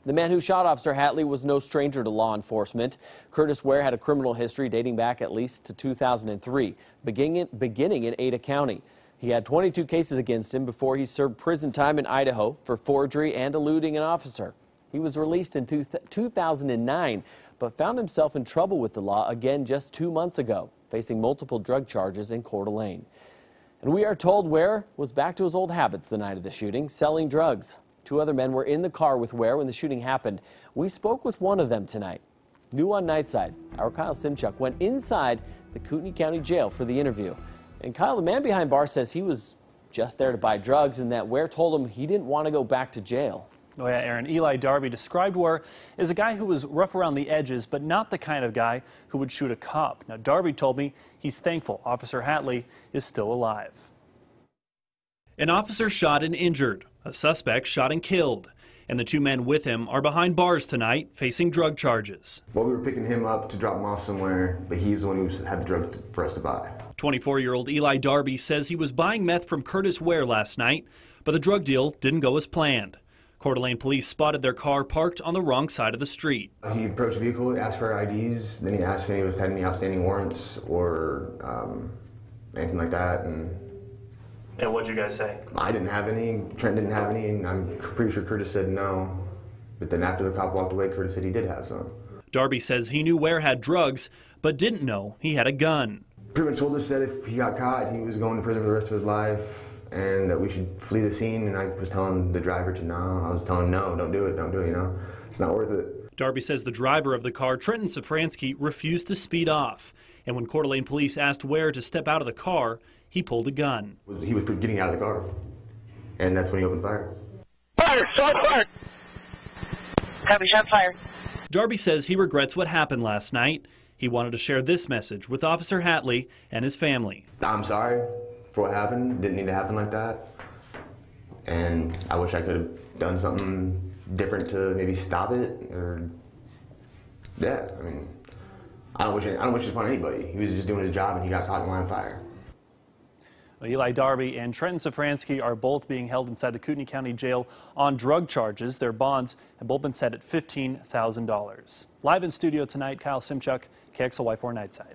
The man who shot Officer Hatley was no stranger to law enforcement. Curtis Ware had a criminal history dating back at least to 2003, beginning in Ada County. He had 22 cases against him before he served prison time in Idaho for forgery and eluding an officer. He was released in 2009, but found himself in trouble with the law again just 2 months ago, facing multiple drug charges in Coeur d'Alene. And we are told Ware was back to his old habits the night of the shooting, selling drugs. 2 other men were in the car with Ware when the shooting happened. We spoke with one of them tonight. New on Nightside, our Kyle Simchuk went inside the Kootenai County Jail for the interview. And Kyle, the man behind bars, says he was just there to buy drugs and that Ware told him he didn't want to go back to jail. Oh yeah, Aaron. Eli Darby described Ware as a guy who was rough around the edges, but not the kind of guy who would shoot a cop. Now, Darby told me he's thankful Officer Hatley is still alive. An officer shot and injured, a suspect shot and killed, and the 2 men with him are behind bars tonight facing drug charges. Well, we were picking him up to drop him off somewhere, but he's the one who had the drugs for us to buy. 24-year-old Eli Darby says he was buying meth from Curtis Ware last night, but the drug deal didn't go as planned. Coeur d'Alene police spotted their car parked on the wrong side of the street. He approached the vehicle, asked for IDs, then he asked if he had any outstanding warrants or anything like that. And what'd you guys say? I didn't have any, Trent didn't have any, and I'm pretty sure Curtis said no. But then after the cop walked away, Curtis said he did have some. Darby says he knew Ware had drugs, but didn't know he had a gun. Pretty much told us that if he got caught, he was going to prison for the rest of his life, and that we should flee the scene. And I was telling the driver to no. I was telling him, no, don't do it, you know. It's not worth it. Darby says the driver of the car, Trenton Safransky, refused to speed off. And when Coeur d'Alene police asked Ware to step out of the car, he pulled a gun. He was getting out of the car, and that's when he opened fire. Fire! Shot fired! Copy, shot fired. Darby says he regrets what happened last night. He wanted to share this message with Officer Hatley and his family. I'm sorry for what happened. Didn't need to happen like that. And I wish I could have done something different to maybe stop it. Or yeah, I mean, I don't wish it upon anybody. He was just doing his job and he got caught in line of fire. Well, Eli Darby and Trenton Safransky are both being held inside the Kootenai County Jail on drug charges. Their bonds have both been set at $15,000. Live in studio tonight, Kyle Simchuk, KXLY4 Nightside.